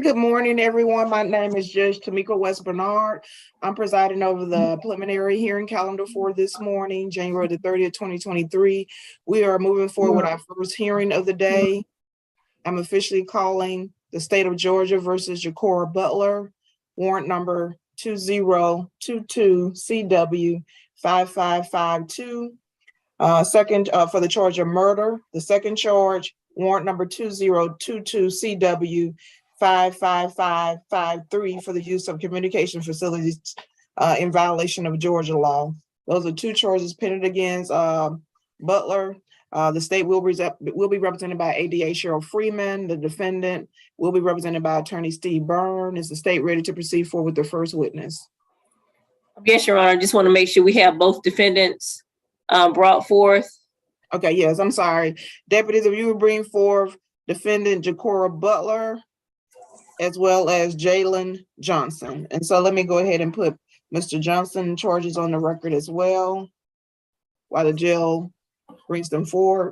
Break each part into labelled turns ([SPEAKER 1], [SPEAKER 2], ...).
[SPEAKER 1] Good morning, everyone. My name is Judge Tamika West Bernard. I'm presiding over the preliminary hearing calendar for this morning, January the 30th, 2023. We are moving forward with our first hearing of the day. I'm officially calling the State of Georgia versus Jacora Butler, warrant number 2022 CW 5552. Second, for the charge of murder. The second charge, warrant number 2022 CW 55553 for the use of communication facilities in violation of Georgia law. Those are two charges pending against Butler. The state will be represented by ADA Cheryl Freeman. The defendant will be represented by Attorney Steve Byrne. Is the state ready to proceed forward with the first witness?
[SPEAKER 2] Yes, Your Honor. I just want to make sure we have both defendants brought forth.
[SPEAKER 1] Okay, yes, I'm sorry. Deputies, if you would bring forth defendant Jacora Butler as well as Jalen Johnson. And so let me go ahead and put Mr. Johnson charges on the record as well while the jail brings them forward.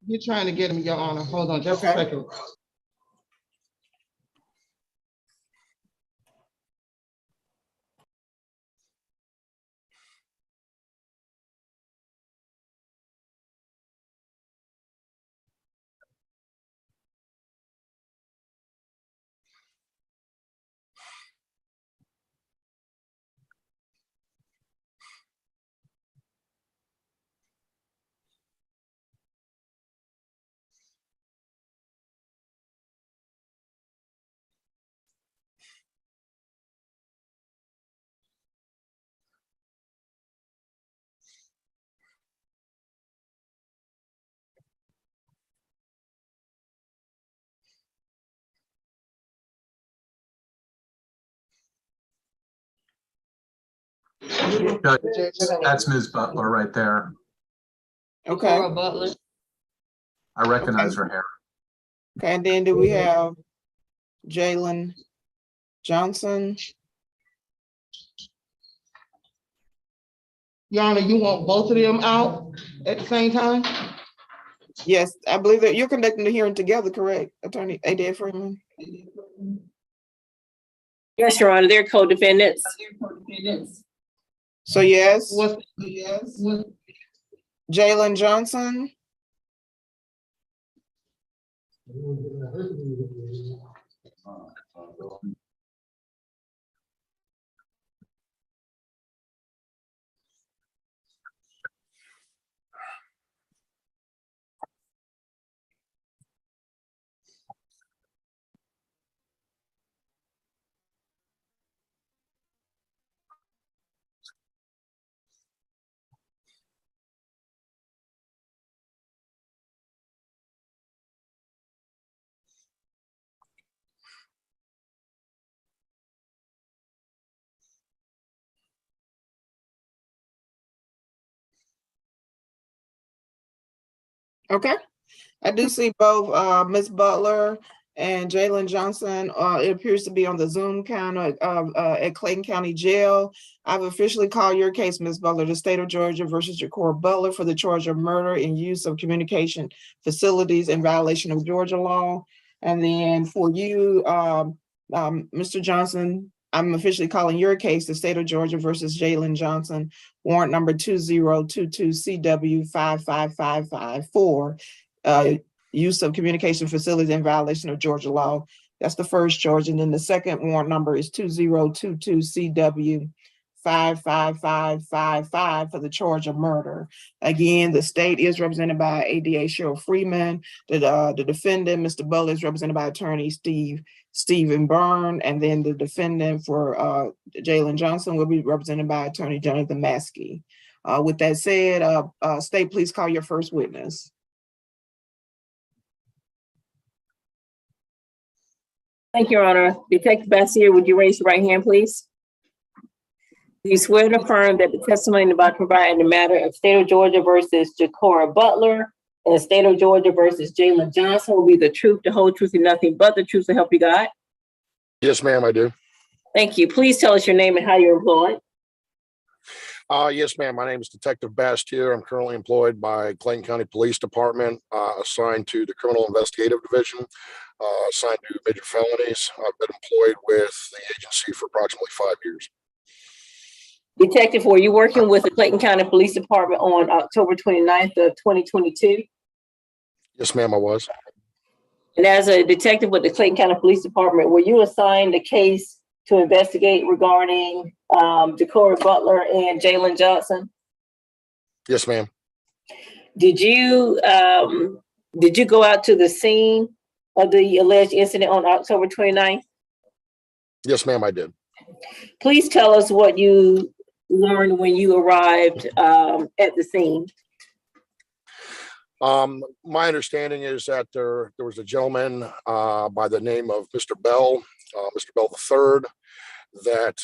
[SPEAKER 3] You're trying to get him, Your Honor. Hold on just a second.
[SPEAKER 4] That's Ms. Butler right there.
[SPEAKER 1] Okay.
[SPEAKER 2] Butler.
[SPEAKER 4] I recognize her hair.
[SPEAKER 1] Okay, and then do we have Jalen Johnson?
[SPEAKER 3] Your Honor, you want both of them out at the same time?
[SPEAKER 1] Yes, I believe that you're conducting the hearing together, correct, Attorney ADA Freeman?
[SPEAKER 2] Yes, Your Honor. They're co-defendants.
[SPEAKER 1] So yes,
[SPEAKER 3] Yes.
[SPEAKER 1] Jalen Johnson. Okay, I do see both Ms. Butler and Jalen Johnson. It appears to be on the Zoom counter at Clayton County Jail. I've officially called your case, Ms. Butler, the State of Georgia versus Jacora Butler for the charge of murder and use of communication facilities in violation of Georgia law. And then for you, Mr. Johnson, I'm officially calling your case, the State of Georgia versus Jalen Johnson, warrant number 2022 CW 55554, use of communication facilities in violation of Georgia law. That's the first charge. And then the second warrant number is 2022 CW 55555 for the charge of murder. Again, the state is represented by ADA Cheryl Freeman. The defendant, Mr. Butler, is represented by Attorney Stephen Byrne, and then the defendant for Jalen Johnson will be represented by Attorney Jonathan Maskey. With that said, state, please call your first witness.
[SPEAKER 2] Thank you, Your Honor. Detective Bassier, would you raise your right hand, please? Do you swear to affirm that the testimony about to provide in the matter of State of Georgia versus Jacora Butler and State of Georgia versus Jalen Johnson will be the truth, the whole truth, and nothing but the truth to help you God?
[SPEAKER 5] Yes, ma'am, I do.
[SPEAKER 2] Thank you. Please tell us your name and how you're employed.
[SPEAKER 5] Yes, ma'am. My name is Detective Bastier. I'm currently employed by Clayton County Police Department, assigned to the Criminal Investigative Division, assigned to major felonies. I've been employed with the agency for approximately 5 years.
[SPEAKER 2] Detective, were you working with the Clayton County Police Department on October 29th of 2022?
[SPEAKER 5] Yes, ma'am, I was.
[SPEAKER 2] And as a detective with the Clayton County Police Department, were you assigned a case to investigate regarding Ja'Cory Butler and Jalen Johnson?
[SPEAKER 5] Yes, ma'am.
[SPEAKER 2] Did you go out to the scene of the alleged incident on October 29th?
[SPEAKER 5] Yes, ma'am, I did.
[SPEAKER 2] Please tell us what you learned when you arrived at the scene.
[SPEAKER 5] My understanding is that there was a gentleman by the name of Mr. Bell III, that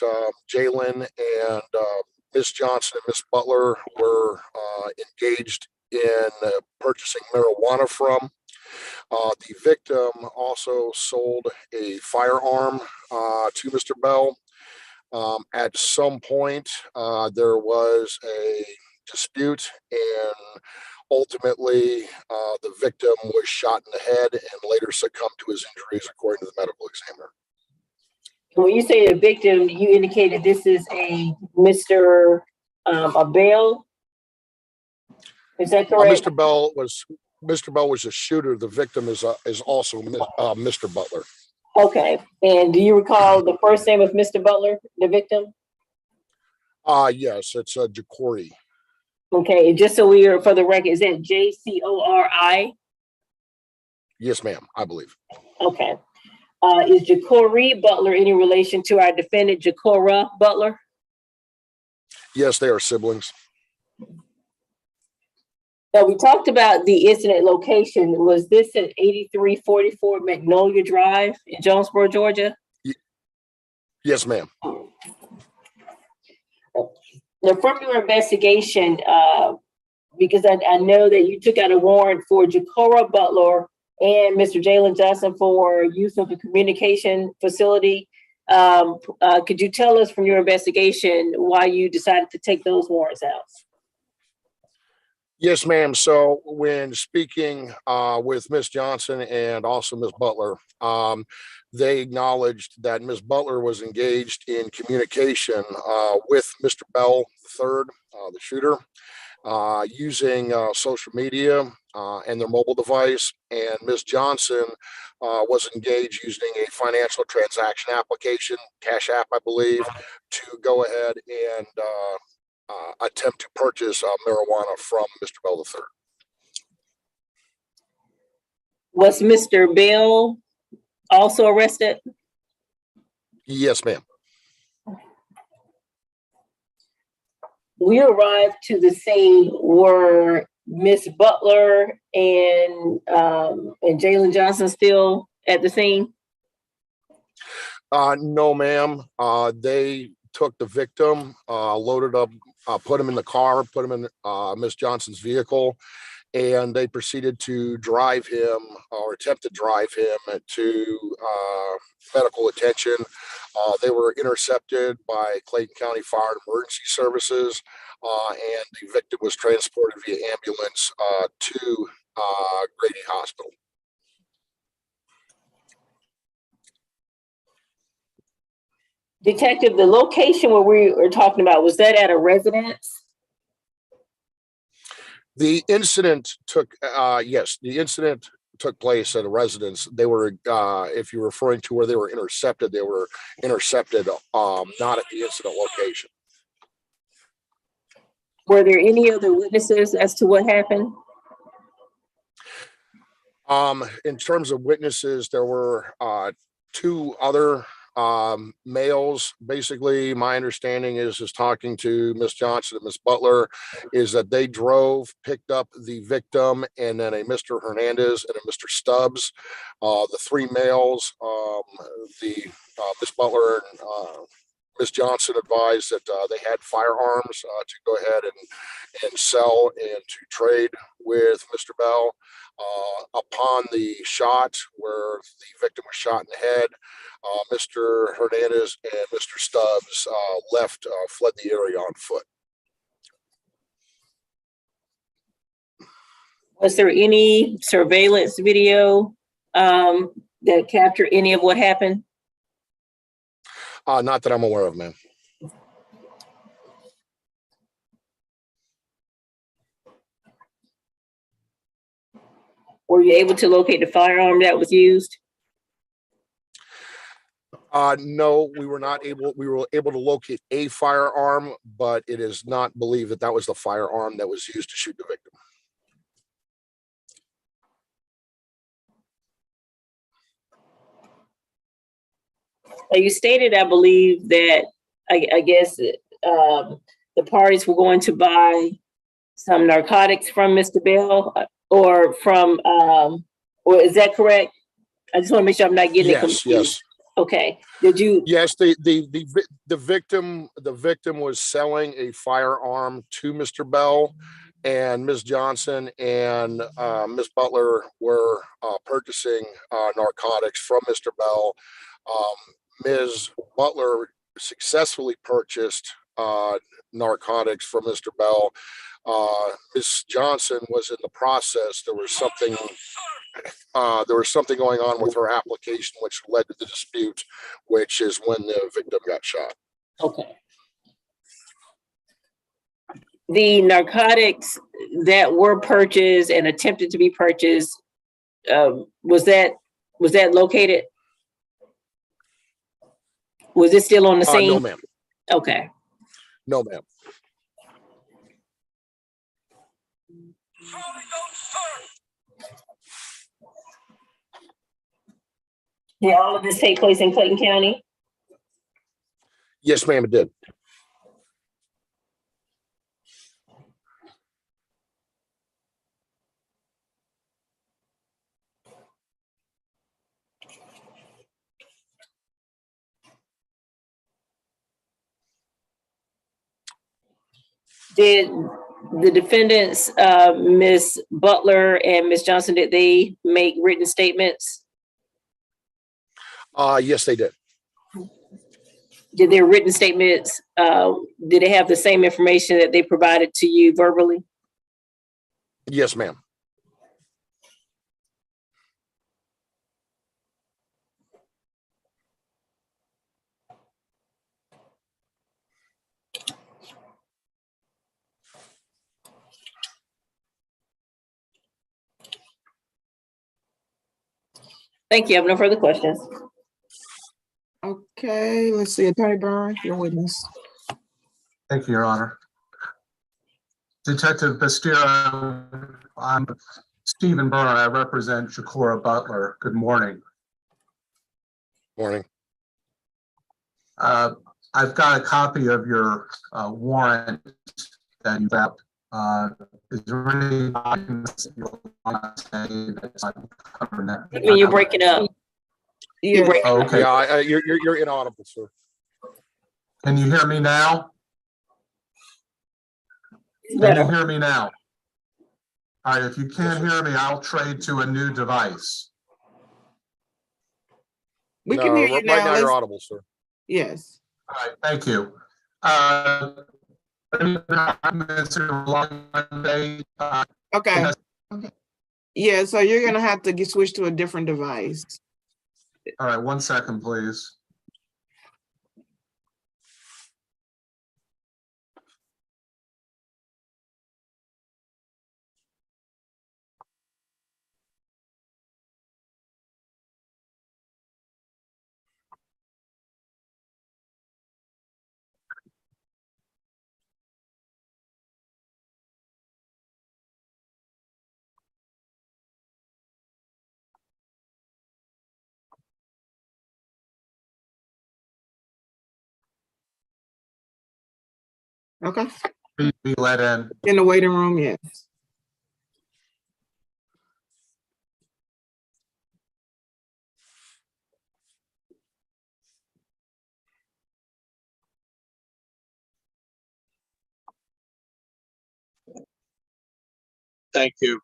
[SPEAKER 5] Jalen and Miss Johnson and Miss Butler were engaged in purchasing marijuana from. The victim also sold a firearm to Mr. Bell. At some point, there was a dispute, and ultimately, the victim was shot in the head and later succumbed to his injuries, according to the medical examiner.
[SPEAKER 2] When you say a victim, you indicated this is a Mr. Bell. Is that correct?
[SPEAKER 5] Mr. Bell was a shooter. The victim is also Mr. Butler.
[SPEAKER 2] Okay. And do you recall the first name of Mr. Butler, the victim?
[SPEAKER 5] Yes, it's Ja'Cory.
[SPEAKER 2] Okay. Just so we are for the record, is that Jcori?
[SPEAKER 5] Yes, ma'am, I believe.
[SPEAKER 2] Okay. Is Ja'Cory Butler any relation to our defendant, Ja'Cora Butler?
[SPEAKER 5] Yes, they are siblings.
[SPEAKER 2] Now, we talked about the incident location. Was this at 8344 Magnolia Drive in Jonesboro, Georgia?
[SPEAKER 5] Yes, ma'am.
[SPEAKER 2] Now, from your investigation, because I know that you took out a warrant for Ja'Cora Butler and Mr. Jalen Johnson for use of a communication facility. Could you tell us from your investigation why you decided to take those warrants out?
[SPEAKER 5] Yes, ma'am. So when speaking with Miss Johnson and also Miss Butler, they acknowledged that Miss Butler was engaged in communication with Mr. Bell III, the shooter, using social media and their mobile device. And Miss Johnson was engaged using a financial transaction application, Cash App, I believe, to go ahead and attempt to purchase marijuana from Mr. Bell III.
[SPEAKER 2] Was Mr. Bell also arrested?
[SPEAKER 5] Yes, ma'am.
[SPEAKER 2] We arrived to the scene where Miss Butler and Jalen Johnson still at the scene?
[SPEAKER 5] No, ma'am. They took the victim, loaded up, put him in the car, put him in Miss Johnson's vehicle, and they proceeded to drive him or attempt to drive him to medical attention. They were intercepted by Clayton County Fire and Emergency Services, and the victim was transported via ambulance to Grady Hospital.
[SPEAKER 2] Detective, the location where we were talking about, was that at a residence?
[SPEAKER 5] The incident took, yes, the incident took place at a residence. They were, if you're referring to where they were intercepted not at the incident location.
[SPEAKER 2] Were there any other witnesses as to what happened?
[SPEAKER 5] In terms of witnesses, there were two other males. Basically, my understanding is talking to Miss Johnson and Miss Butler, is that they drove, picked up the victim, and then a Mr. Hernandez and a Mr. Stubbs. The three males, Miss Butler and Miss Johnson advised that they had firearms to go ahead and sell and to trade with Mr. Bell. Upon the shot where the victim was shot in the head, Mr. Hernandez and Mr. Stubbs fled the area on foot.
[SPEAKER 2] Was there any surveillance video that captured any of what happened?
[SPEAKER 5] Not that I'm aware of, ma'am.
[SPEAKER 2] Were you able to locate the firearm that was used?
[SPEAKER 5] No, we were not able, we were able to locate a firearm, but it is not believed that that was the firearm that was used to shoot the victim.
[SPEAKER 2] You stated, I believe, that I guess the parties were going to buy some narcotics from Mr. Bell or from, or is that correct? I just want to make sure I'm not getting it
[SPEAKER 5] Yes,
[SPEAKER 2] confused.
[SPEAKER 5] yes.
[SPEAKER 2] Okay, did you?
[SPEAKER 5] Yes, the victim was selling a firearm to Mr. Bell, and Ms. Johnson and Ms. Butler were purchasing narcotics from Mr. Bell. Ms. Butler successfully purchased narcotics from Mr. Bell. Ms. Johnson was in the process. There was something going on with her application, which led to the dispute, which is when the victim got shot.
[SPEAKER 2] Okay. The narcotics that were purchased and attempted to be purchased, was that located? Was it still on the scene?
[SPEAKER 5] No, ma'am.
[SPEAKER 2] Okay.
[SPEAKER 5] No, ma'am.
[SPEAKER 2] Did all of this take place in Clayton County?
[SPEAKER 5] Yes, ma'am, it did.
[SPEAKER 2] Did the defendants, Ms. Butler and Ms. Johnson, did they make written statements?
[SPEAKER 5] Yes, they did.
[SPEAKER 2] Did their written statements, did they have the same information that they provided to you verbally?
[SPEAKER 5] Yes, ma'am.
[SPEAKER 2] Thank you. I have no further questions.
[SPEAKER 1] Okay, let's see, Attorney Byrne, your witness.
[SPEAKER 4] Thank you, Your Honor. Detective Bastia, I'm Stephen Byrne. I represent Jacora Butler. Good morning.
[SPEAKER 5] Morning.
[SPEAKER 4] I've got a copy of your warrant that you got. Is there any documents that you want to say that's not covered in that?
[SPEAKER 2] You're breaking up.
[SPEAKER 1] Yeah,
[SPEAKER 4] Oh, okay.
[SPEAKER 5] Yeah, you're inaudible, sir.
[SPEAKER 4] Can you hear me now? Can you hear me now? All right, if you can't hear me, I'll trade to a new device.
[SPEAKER 1] we can hear you
[SPEAKER 5] right
[SPEAKER 1] now.
[SPEAKER 5] now you're
[SPEAKER 1] Let's-
[SPEAKER 5] audible, sir.
[SPEAKER 1] Yes.
[SPEAKER 4] All right, thank you.
[SPEAKER 1] Okay. Yeah, so you're gonna have to switch to a different device.
[SPEAKER 4] All right, 1 second, please.
[SPEAKER 1] Okay,
[SPEAKER 4] Please be let in.
[SPEAKER 1] in the waiting room, yes.
[SPEAKER 6] Thank you.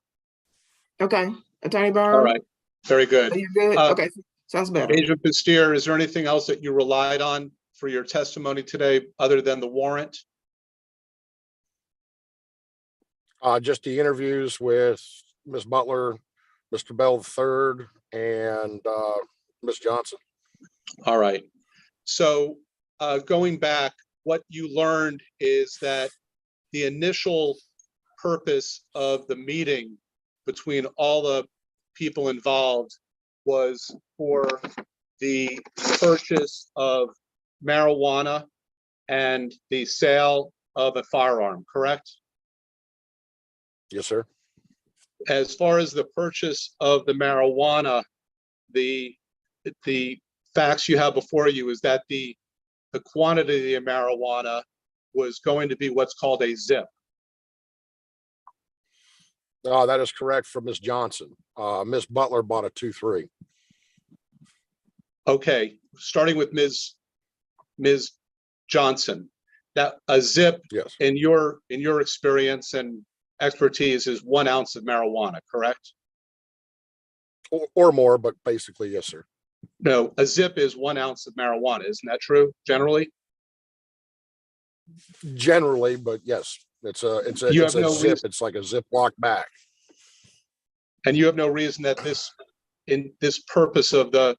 [SPEAKER 1] Okay, Attorney Byrne?
[SPEAKER 6] All right, very good.
[SPEAKER 1] Are you good?
[SPEAKER 6] Uh,
[SPEAKER 1] Okay, sounds better.
[SPEAKER 6] Agent Bastier, is there anything else that you relied on for your testimony today other than the warrant?
[SPEAKER 5] Just the interviews with Ms. Butler, Mr. Bell III, and Ms. Johnson.
[SPEAKER 6] All right. So going back, what you learned is that the initial purpose of the meeting between all the people involved was for the purchase of marijuana and the sale of a firearm, correct?
[SPEAKER 5] Yes, sir.
[SPEAKER 6] As far as the purchase of the marijuana, the facts you have before you is that the quantity of marijuana was going to be what's called a zip.
[SPEAKER 5] That is correct for Ms. Johnson. Ms. Butler bought a 2-3.
[SPEAKER 6] Okay, starting with Ms. Johnson, that a zip
[SPEAKER 5] Yes.
[SPEAKER 6] in your experience and expertise is 1 ounce of marijuana, correct?
[SPEAKER 5] Or more, but basically, yes, sir.
[SPEAKER 6] No, a zip is 1 ounce of marijuana. Isn't that true generally?
[SPEAKER 5] Generally, but yes, it's
[SPEAKER 6] You
[SPEAKER 5] a
[SPEAKER 6] have no
[SPEAKER 5] zip.
[SPEAKER 6] reason-
[SPEAKER 5] It's like a Ziploc bag.
[SPEAKER 6] And you have no reason that this purpose of the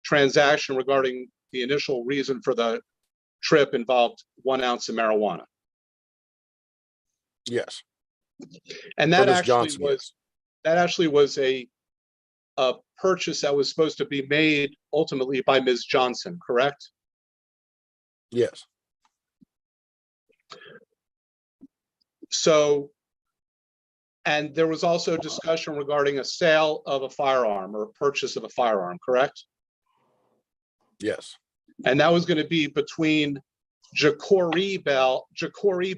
[SPEAKER 6] transaction regarding the initial reason for the trip involved 1 ounce of marijuana.
[SPEAKER 5] Yes.
[SPEAKER 6] And
[SPEAKER 5] For
[SPEAKER 6] that
[SPEAKER 5] Ms.
[SPEAKER 6] actually
[SPEAKER 5] Johnson,
[SPEAKER 6] was, that actually was a purchase that was supposed to be made ultimately by Ms. Johnson, correct?
[SPEAKER 5] Yes.
[SPEAKER 6] So, and there was also discussion regarding a sale of a firearm or a purchase of a firearm, correct?
[SPEAKER 5] Yes.
[SPEAKER 6] And that was going to be between Jacory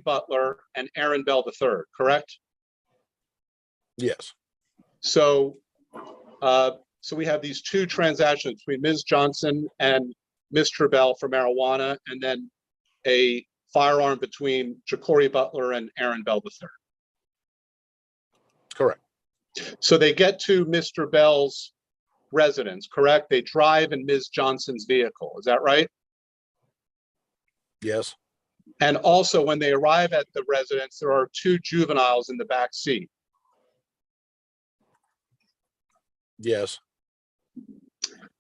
[SPEAKER 6] Butler and Aaron Bell III, correct?
[SPEAKER 5] Yes.
[SPEAKER 6] So, so we have these 2 transactions between Ms. Johnson and Mr. Bell for marijuana, and then a firearm between Jacory Butler and Aaron Bell III.
[SPEAKER 5] Correct.
[SPEAKER 6] So they get to Mr. Bell's residence, correct? They drive in Ms. Johnson's vehicle. Is that right?
[SPEAKER 5] Yes.
[SPEAKER 6] And also when they arrive at the residence, there are 2 juveniles in the back seat.
[SPEAKER 5] Yes.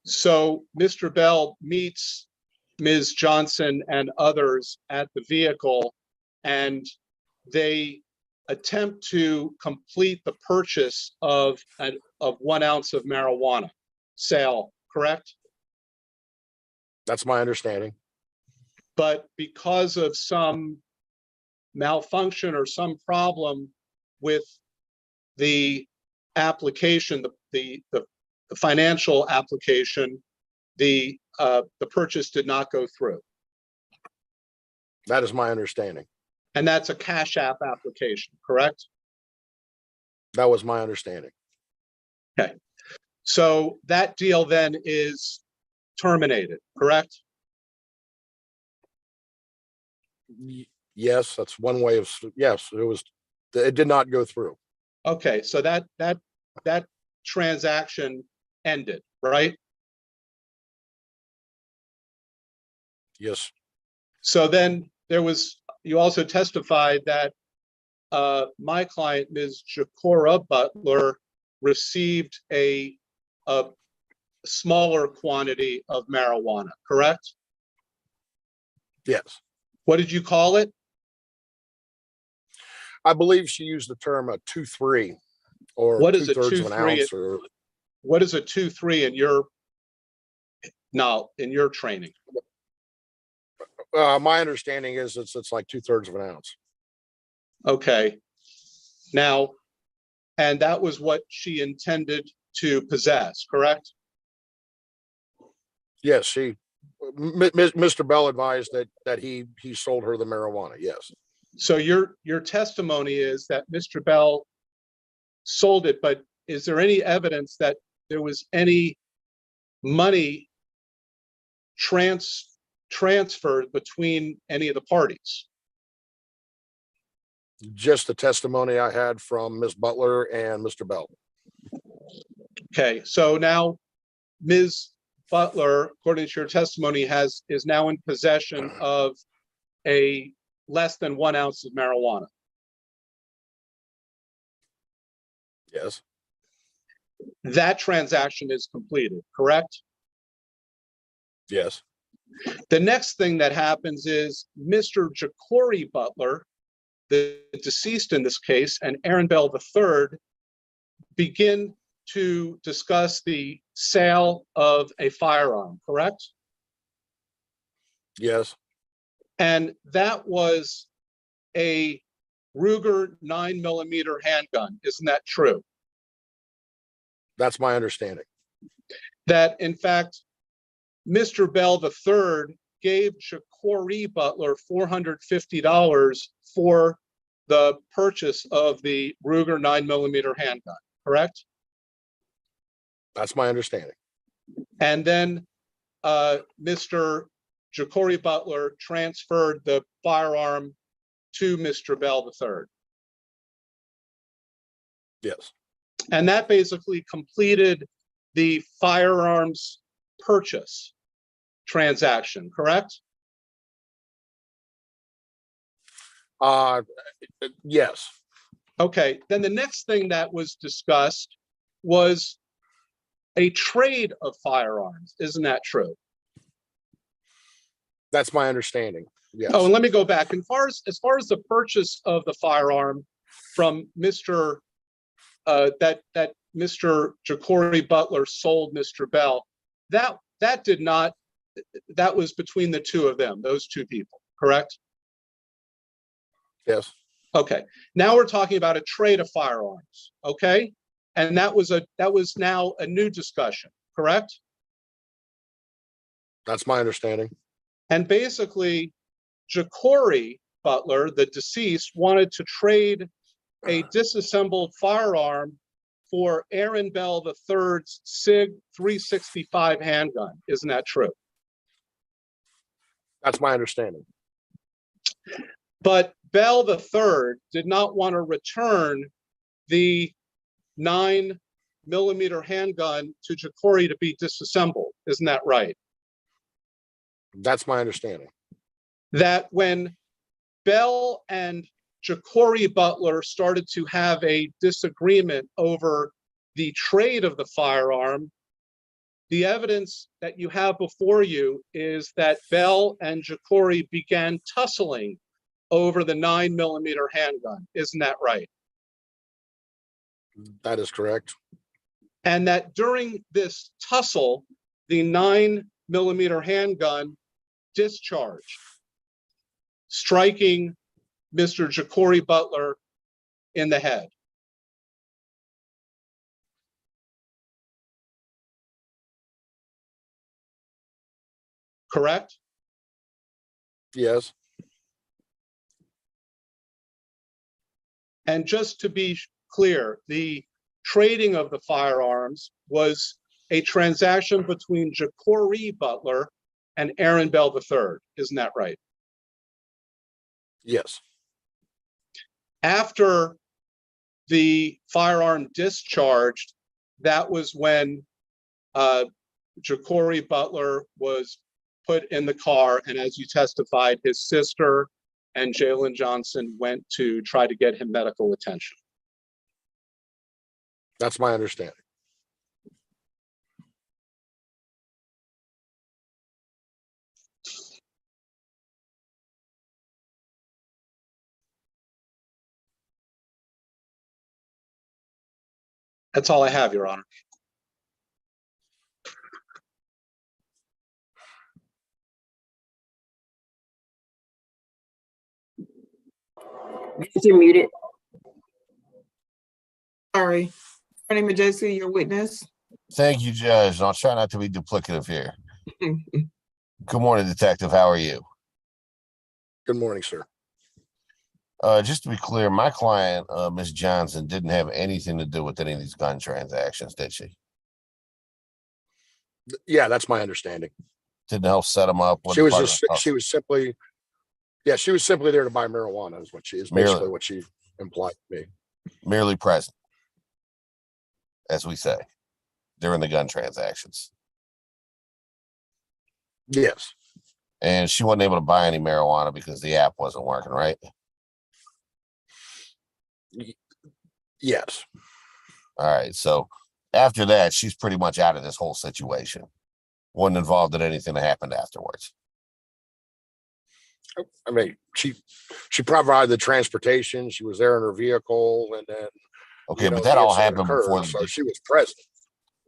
[SPEAKER 6] So Mr. Bell meets Ms. Johnson and others at the vehicle, and they attempt to complete the purchase of 1 ounce of marijuana sale, correct?
[SPEAKER 5] That's my understanding.
[SPEAKER 6] But because of some malfunction or some problem with the application, the financial application, the purchase did not go through.
[SPEAKER 5] That is my understanding.
[SPEAKER 6] And that's a Cash App application, correct?
[SPEAKER 5] That was my understanding.
[SPEAKER 6] Okay. So that deal then is terminated, correct?
[SPEAKER 5] Yes, that's one way of, yes, it did not go through.
[SPEAKER 6] Okay, so that transaction ended, right?
[SPEAKER 5] Yes.
[SPEAKER 6] So then you also testified that my client, Ms. Jacora Butler, received a smaller quantity of marijuana, correct?
[SPEAKER 5] Yes.
[SPEAKER 6] What did you call it?
[SPEAKER 5] I believe she used the term a 2-3 or
[SPEAKER 6] What is a
[SPEAKER 5] 2/3 of an
[SPEAKER 6] 2-3?
[SPEAKER 5] ounce or
[SPEAKER 6] What is a 2-3 in your training?
[SPEAKER 5] my understanding is it's like 2/3 of an ounce.
[SPEAKER 6] Okay. Now, and that was what she intended to possess, correct?
[SPEAKER 5] Yes, Mr. Bell advised that he sold her the marijuana. Yes.
[SPEAKER 6] So your testimony is that Mr. Bell sold it, but is there any evidence that there was any money transferred between any of the parties?
[SPEAKER 5] Just the testimony I had from Ms. Butler and Mr. Bell.
[SPEAKER 6] Okay, so now Ms. Butler, according to your testimony, is now in possession of a less than 1 ounce of marijuana.
[SPEAKER 5] Yes.
[SPEAKER 6] that transaction is completed, correct?
[SPEAKER 5] Yes.
[SPEAKER 6] The next thing that happens is Mr. Ja'Cory Butler, the deceased in this case, and Aaron Bell III begin to discuss the sale of a firearm, correct?
[SPEAKER 5] Yes.
[SPEAKER 6] And that was a Ruger 9mm handgun. Isn't that true?
[SPEAKER 5] That's my understanding.
[SPEAKER 6] That in fact, Mr. Bell III gave Ja'Cory Butler $450 for the purchase of the Ruger 9mm handgun, correct?
[SPEAKER 5] That's my understanding.
[SPEAKER 6] And then Mr. Ja'Cory Butler transferred the firearm to Mr. Bell III.
[SPEAKER 5] Yes.
[SPEAKER 6] And that basically completed the firearms purchase transaction, correct?
[SPEAKER 5] Yes.
[SPEAKER 6] Okay, then the next thing that was discussed was a trade of firearms. Isn't that true?
[SPEAKER 5] That's my understanding. Yes.
[SPEAKER 6] Oh, and let me go back. As far as the purchase of the firearm from Mr. That Mr. Ja'Cory Butler sold Mr. Bell, that was between the two of them, those two people, correct?
[SPEAKER 5] Yes.
[SPEAKER 6] Okay, now we're talking about a trade of firearms, okay? And that was now a new discussion, correct?
[SPEAKER 5] That's my understanding.
[SPEAKER 6] And basically, Ja'Cory Butler, the deceased, wanted to trade a disassembled firearm for Aaron Bell III's SIG 365 handgun. Isn't that true?
[SPEAKER 5] That's my understanding.
[SPEAKER 6] But Bell III did not want to return the 9mm handgun to Ja'Cory to be disassembled. Isn't that right?
[SPEAKER 5] That's my understanding.
[SPEAKER 6] That when Bell and Ja'Cory Butler started to have a disagreement over the trade of the firearm, the evidence that you have before you is that Bell and Ja'Cory began tussling over the 9mm handgun. Isn't that right?
[SPEAKER 5] That is correct.
[SPEAKER 6] And that during this tussle, the 9mm handgun discharged, striking Mr. Ja'Cory Butler in the head. Correct?
[SPEAKER 5] Yes.
[SPEAKER 6] And just to be clear, the trading of the firearms was a transaction between Ja'Cory Butler and Aaron Bell III. Isn't that right?
[SPEAKER 5] Yes.
[SPEAKER 6] After the firearm discharged, that was when Ja'Cory Butler was put in the car, and as you testified, his sister and Jalen Johnson went to try to get him medical attention.
[SPEAKER 5] That's my understanding.
[SPEAKER 6] That's all I have, Your Honor.
[SPEAKER 2] You're muted.
[SPEAKER 1] Sorry. Attorney Majesty, your witness.
[SPEAKER 7] Thank you, Judge. And I'll try not to be duplicative here. Good morning, Detective. How are you?
[SPEAKER 5] Good morning, sir.
[SPEAKER 7] Just to be clear, my client, Ms. Johnson, didn't have anything to do with any of these gun transactions, did she?
[SPEAKER 5] Yeah, that's my understanding.
[SPEAKER 7] Didn't help set them up.
[SPEAKER 5] She was simply there to buy marijuana is basically what she implied to me.
[SPEAKER 7] Merely present, as we say, during the gun transactions.
[SPEAKER 5] Yes.
[SPEAKER 7] And she wasn't able to buy any marijuana because the app wasn't working, right?
[SPEAKER 5] Yes.
[SPEAKER 7] All right. So After that, she's pretty much out of this whole situation. Wasn't involved in anything that happened afterwards.
[SPEAKER 5] I mean, she provided the transportation. She was there in her vehicle, and then
[SPEAKER 7] Okay,
[SPEAKER 5] you know,
[SPEAKER 7] but that
[SPEAKER 5] the
[SPEAKER 7] all
[SPEAKER 5] incident
[SPEAKER 7] happened before
[SPEAKER 5] occurred, so she was present.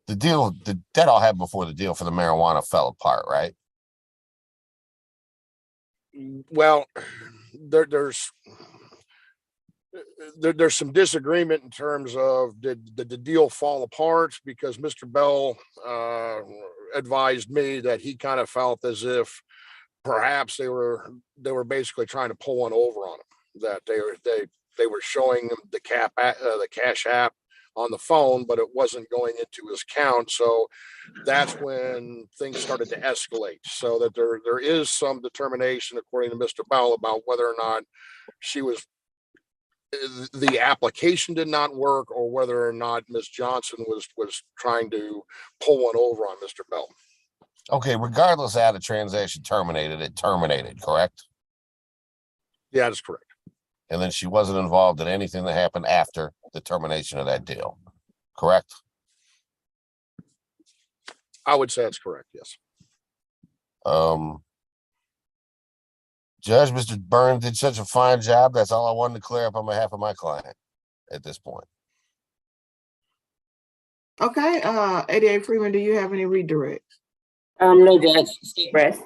[SPEAKER 7] the deal. That all happened before the deal for the marijuana fell apart, right?
[SPEAKER 5] Well, there's some disagreement in terms of did the deal fall apart, because Mr. Bell advised me that he kind of felt as if perhaps they were basically trying to pull one over on him, that they were showing him the cash app on the phone, but it wasn't going into his account. So that's when things started to escalate, so that there is some determination, according to Mr. Bell, about whether or not the application did not work, or whether or not Ms. Johnson was trying to pull one over on Mr. Bell.
[SPEAKER 7] Okay, regardless of how the transaction terminated, it terminated, correct?
[SPEAKER 5] Yeah, that's correct.
[SPEAKER 7] And then she wasn't involved in anything that happened after the termination of that deal, correct?
[SPEAKER 5] I would say that's correct, yes.
[SPEAKER 7] Judge, Mr. Burns did such a fine job. That's all I wanted to clear up on behalf of my client at this point.
[SPEAKER 1] Okay, 88 Freeman, do you have any redirects?
[SPEAKER 2] No, Judge, state rest.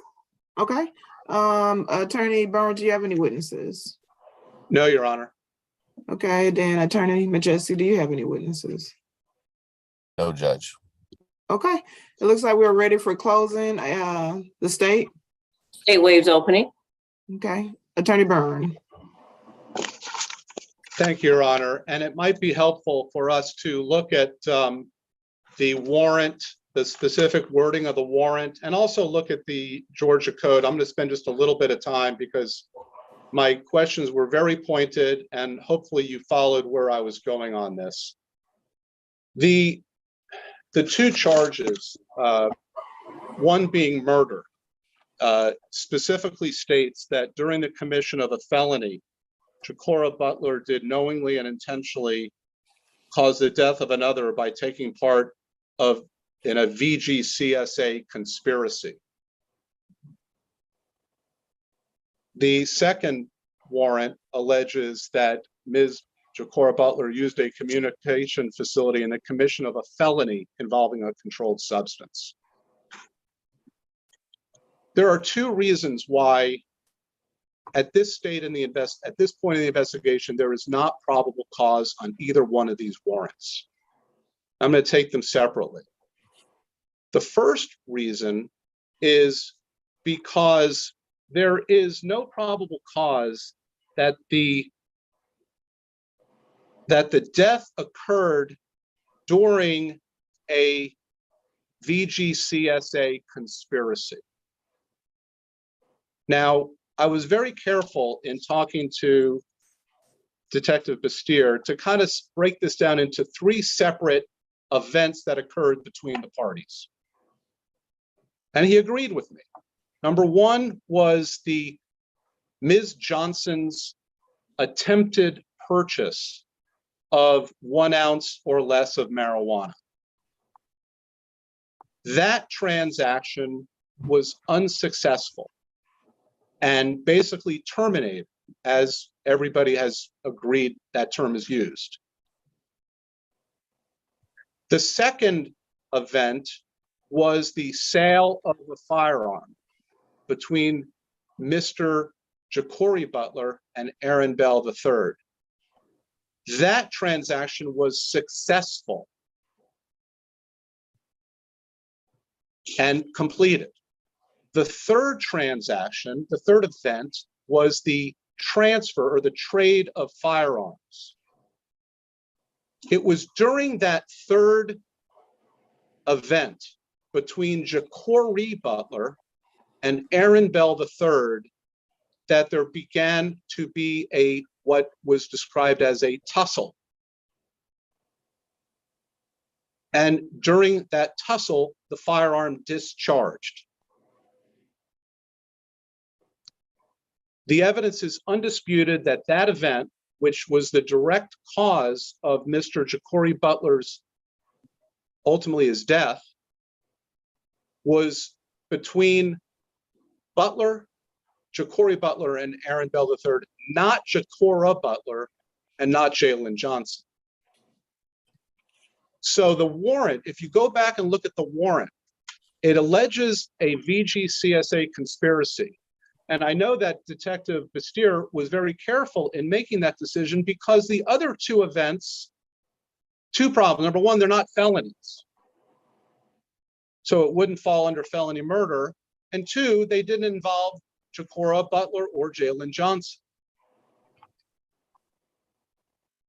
[SPEAKER 1] Okay, Attorney Burns, do you have any witnesses?
[SPEAKER 6] No, Your Honor.
[SPEAKER 1] Okay, then Attorney Majestic, do you have any witnesses?
[SPEAKER 7] No, Judge.
[SPEAKER 1] Okay, it looks like we're ready for closing. The state.
[SPEAKER 2] State waives opening.
[SPEAKER 1] Okay, Attorney Byrne.
[SPEAKER 6] Thank you, Your Honor. And it might be helpful for us to look at the warrant, the specific wording of the warrant, and also look at the Georgia Code. I'm going to spend just a little bit of time because my questions were very pointed, and hopefully you followed where I was going on this. The two charges, one being murder, specifically states that during the commission of a felony, Jacora Butler did knowingly and intentionally cause the death of another by taking part in a VGCSA conspiracy. The second warrant alleges that Ms. Jacora Butler used a communication facility in the commission of a felony involving a controlled substance. There are two reasons why at this point in the investigation, there is not probable cause on either one of these warrants. I'm going to take them separately. The first reason is because there is no probable cause that the death occurred during a VGCSA conspiracy. Now, I was very careful in talking to Detective Bastier to kind of break this down into three separate events that occurred between the parties. And he agreed with me. Number one was the Ms. Johnson's attempted purchase of 1 ounce or less of marijuana. That transaction was unsuccessful and basically terminated, as everybody has agreed that term is used. The second event was the sale of the firearm between Mr. Jacora Butler and Aaron Bell III. That transaction was successful and completed. The third transaction, the third event, was the transfer or the trade of firearms. It was during that third event between Jacora Butler and Aaron Bell III that there began to be what was described as a tussle. And during that tussle, the firearm discharged. The evidence is undisputed that that event, which was the direct cause of Mr. Jacora Butler's ultimately his death, was between Butler, Ja'Cory Butler, and Aaron Bell III, not Ja'Cora Butler and not Jalen Johnson. So the warrant, if you go back and look at the warrant, it alleges a VGCSA conspiracy. And I know that Detective Bastier was very careful in making that decision because the other two events, two problems. Number one, they're not felonies. So it wouldn't fall under felony murder. And two, they didn't involve Ja'Cora Butler or Jalen Johnson.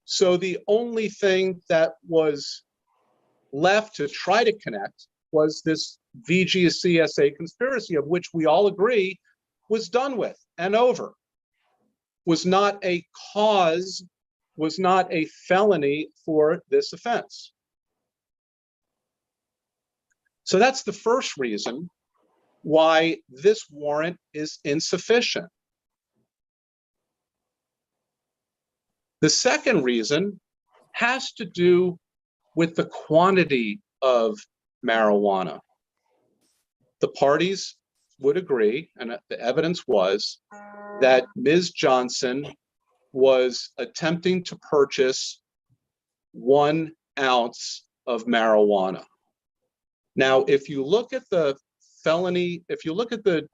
[SPEAKER 6] So the only thing that was left to try to connect was this VGCSA conspiracy, of which we all agree was done with and over, was not a cause, was not a felony for this offense. So that's the first reason why this warrant is insufficient. The second reason has to do with the quantity of marijuana. The parties would agree, and the evidence was, that Ms. Johnson was attempting to purchase 1 ounce of marijuana. Now, if you look at the felony, if you look at the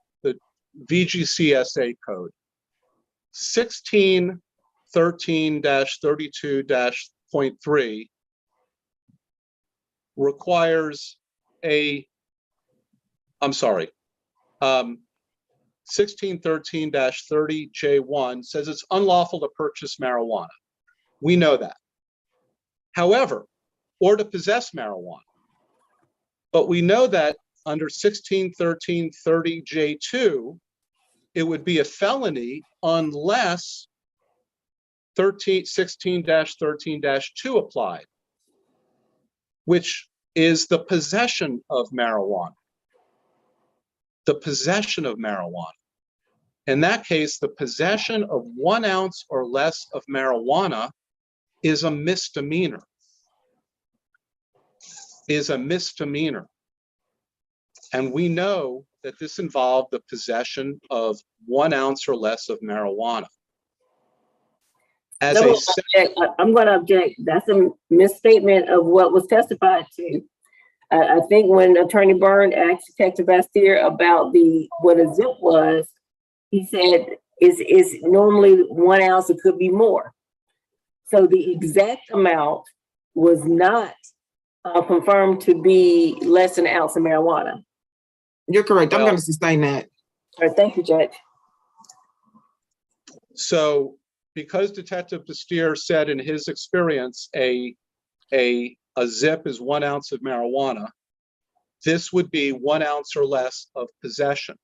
[SPEAKER 6] VGCSA code, 1613-32-.3 requires a, I'm sorry, 1613-30J1 says it's unlawful to purchase marijuana. We know that. However, or to possess marijuana. But we know that under 1613-30J2, it would be a felony unless 16-13-2 applied, which is the possession of marijuana. The possession of marijuana. In that case, the possession of 1 ounce or less of marijuana is a misdemeanor. Is a misdemeanor. And we know that this involved the possession of 1 ounce or less of marijuana. As
[SPEAKER 2] I'm going to object. That's a misstatement of what was testified to. I think when Attorney Byrne asked Detective Bastier about what a zip was, he said is normally 1 ounce, it could be more. So the exact amount was not confirmed to be less than 1 ounce of marijuana.
[SPEAKER 1] You're correct. I'm
[SPEAKER 6] Well,
[SPEAKER 1] going to sustain that.
[SPEAKER 2] All right, thank you, Judge.
[SPEAKER 6] So because Detective Bastier said in his experience a zip is 1 ounce of marijuana, this would be 1 ounce or less of possession.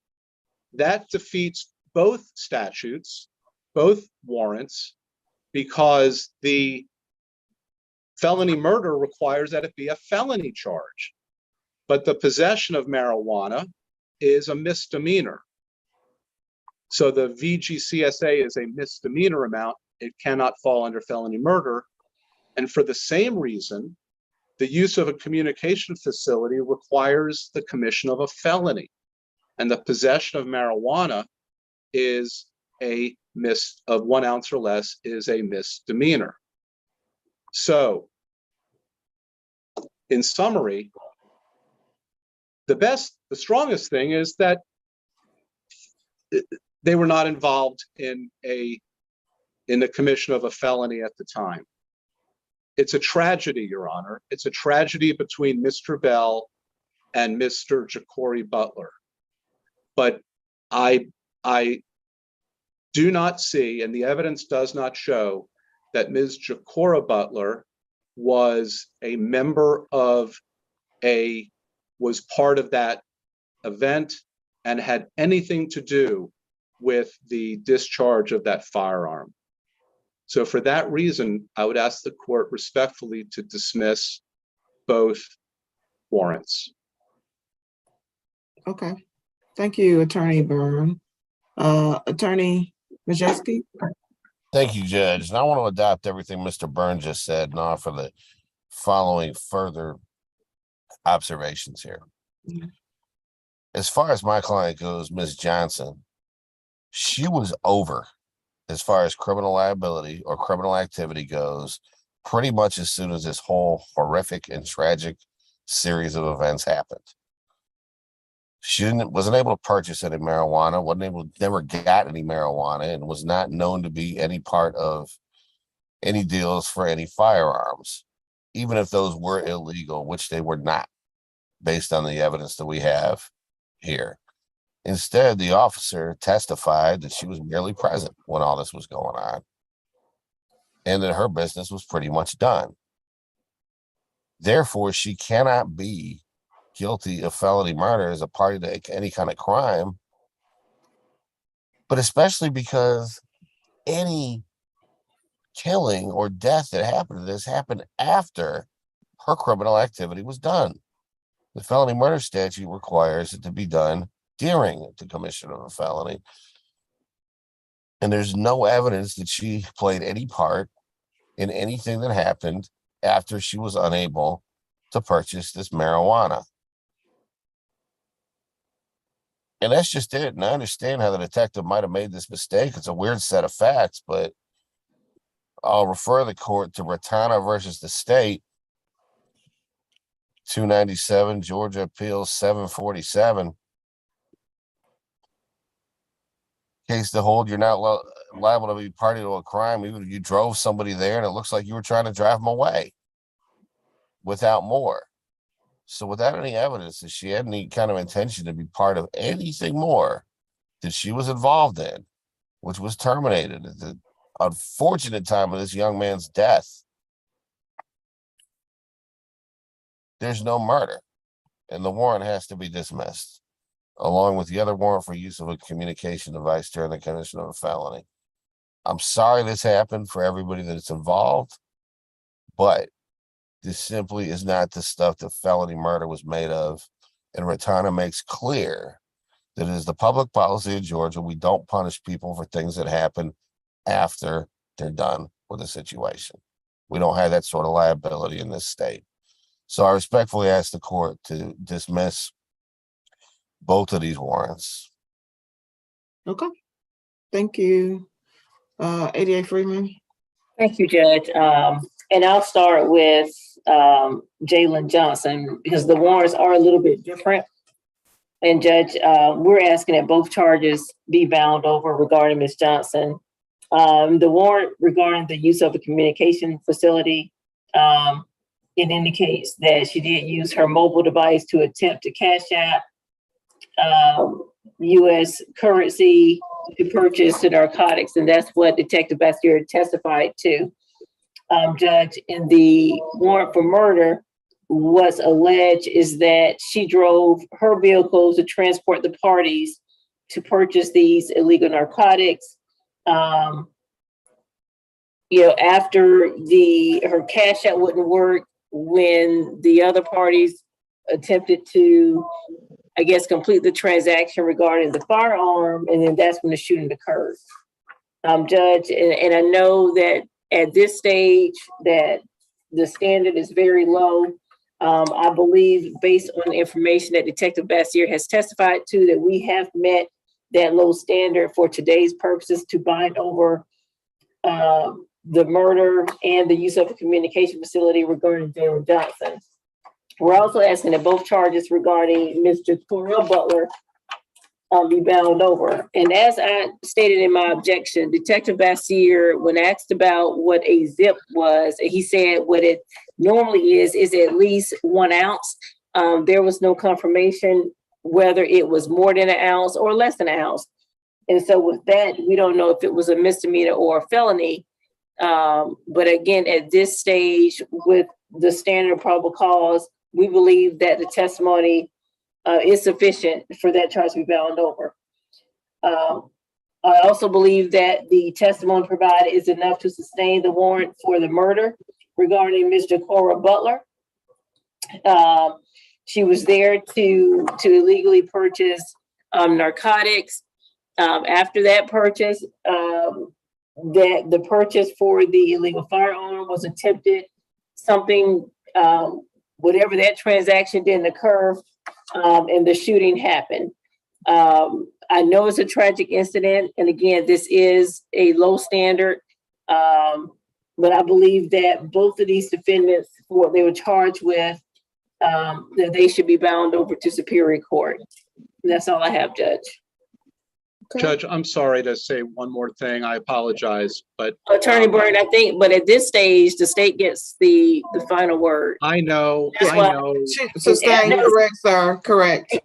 [SPEAKER 6] That defeats both statutes, both warrants, because the felony murder requires that it be a felony charge. But the possession of marijuana is a misdemeanor. So the VGCSA is a misdemeanor amount. It cannot fall under felony murder. And for the same reason, the use of a communication facility requires the commission of a felony. And the possession of marijuana is of 1 ounce or less is a misdemeanor. So in summary, the strongest thing is that they were not involved in the commission of a felony at the time. It's a tragedy, Your Honor. It's a tragedy between Mr. Bell and Mr. Ja'Cory Butler. But I do not see, and the evidence does not show, that Ms. Ja'Cora Butler was a member of was part of that event and had anything to do with the discharge of that firearm. So for that reason, I would ask the court respectfully to dismiss both warrants.
[SPEAKER 1] Okay. Thank you, Attorney Byrne. Attorney Majeski?
[SPEAKER 7] Thank you, Judge. And I want to adopt everything Mr. Byrne just said and offer the following further observations here.
[SPEAKER 1] Mhm.
[SPEAKER 7] As far as my client goes, Ms. Johnson, she was over as far as criminal liability or criminal activity goes, pretty much as soon as this whole horrific and tragic series of events happened. She wasn't able to purchase any marijuana, never got any marijuana, and was not known to be any part of any deals for any firearms, even if those were illegal, which they were not, based on the evidence that we have here. Instead, the officer testified that she was merely present when all this was going on and that her business was pretty much done. Therefore, she cannot be guilty of felony murder as a party to any kind of crime, but especially because any killing or death that happened to this happened after her criminal activity was done. The felony murder statute requires it to be done during the commission of a felony. And there's no evidence that she played any part in anything that happened after she was unable to purchase this marijuana. And that's just it. And I understand how the detective might have made this mistake. It's a weird set of facts, but I'll refer the court to Ratana versus the state, 297, Georgia Appeals 747. Case to hold, you're not liable to be party to a crime, even if you drove somebody there and it looks like you were trying to drive them away without more. So without any evidence that she had any kind of intention to be part of anything more that she was involved in, which was terminated at the unfortunate time of this young man's death, there's no murder, and the warrant has to be dismissed, along with the other warrant for use of a communication device during the commission of a felony. I'm sorry this happened for everybody that's involved, but this simply is not the stuff that felony murder was made of. And Ratana makes clear that it is the public policy of Georgia, we don't punish people for things that happen after they're done with a situation. We don't have that sort of liability in this state. So I respectfully ask the court to dismiss both of these warrants.
[SPEAKER 1] Okay, thank you. 88 Freeman.
[SPEAKER 2] Thank you, Judge. And I'll start with Jalen Johnson because the warrants are a little bit different. And Judge, we're asking that both charges be bound over regarding Ms. Johnson. The warrant regarding the use of a communication facility, it indicates that she did use her mobile device to attempt to cash out U.S. currency to purchase the narcotics, and that's what Detective Bastier testified to. Judge, in the warrant for murder, what's alleged is that she drove her vehicle to transport the parties to purchase these illegal narcotics. After her cash out wouldn't work, when the other parties attempted to, I guess, complete the transaction regarding the firearm, and then that's when the shooting occurred. Judge, and I know that at this stage that the standard is very low. I believe based on the information that Detective Bastier has testified to, that we have met that low standard for today's purposes to bind over the murder and the use of a communication facility regarding Jalen Johnson. We're also asking that both charges regarding Mr. Correll Butler be bound over. And as I stated in my objection, Detective Bastier, when asked about what a zip was, he said what it normally is at least 1 ounce. There was no confirmation whether it was more than 1 ounce or less than 1 ounce. And so with that, we don't know if it was a misdemeanor or a felony. But again, at this stage, with the standard of probable cause, we believe that the testimony is sufficient for that charge to be bound over. I also believe that the testimony provided is enough to sustain the warrant for the murder regarding Ms. Jacora Butler. She was there to illegally purchase narcotics. After that purchase, that the purchase for the illegal firearm was attempted. Something whatever that transaction didn't occur, and the shooting happened. I know it's a tragic incident, and again, this is a low standard. But I believe that both of these defendants, for what they were charged with, that they should be bound over to Superior Court. And that's all I have, Judge.
[SPEAKER 1] Okay.
[SPEAKER 6] Judge, I'm sorry to say one more thing. I apologize, but
[SPEAKER 2] Attorney Byrne, I think, but at this stage, the state gets the final word.
[SPEAKER 6] I know,
[SPEAKER 2] That's
[SPEAKER 6] I
[SPEAKER 2] why-
[SPEAKER 6] know.
[SPEAKER 1] Sustained, correct, sir, correct,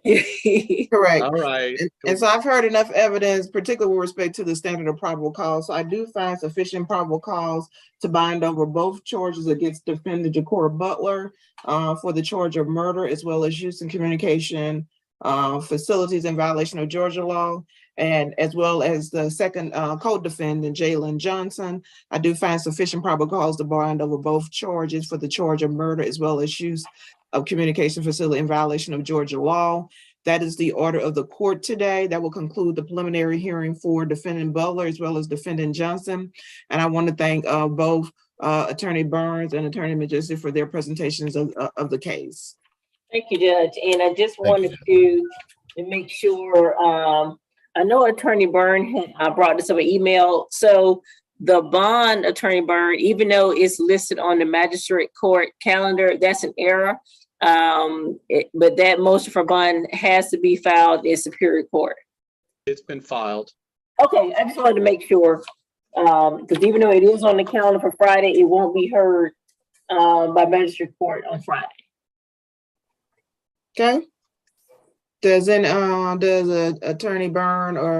[SPEAKER 1] correct.
[SPEAKER 6] All right.
[SPEAKER 1] And so I've heard enough evidence, particularly with respect to the standard of probable cause. So I do find sufficient probable cause to bind over both charges against defendant Jacora Butler for the charge of murder, as well as use in communication facilities in violation of Georgia law, and as well as the second co-defendant, Jalen Johnson. I do find sufficient probable cause to bind over both charges for the charge of murder, as well as use of communication facility in violation of Georgia law. That is the order of the court today. That will conclude the preliminary hearing for defendant Butler as well as defendant Johnson. And I want to thank both Attorney Burns and Attorney Magistrate for their presentations of the case.
[SPEAKER 2] Thank you, Judge. And I just
[SPEAKER 7] Thank
[SPEAKER 2] wanted to make sure, I know Attorney Byrne had brought this up an email. So the bond, Attorney Byrne, even though it's listed on the magistrate court calendar, that's an error. But that motion for bond has to be filed in Superior Court.
[SPEAKER 6] It's been filed.
[SPEAKER 2] Okay, I just wanted to make sure, because even though it is on the calendar for Friday, it won't be heard by magistrate court on Friday.
[SPEAKER 1] Okay. Does Attorney Byrne or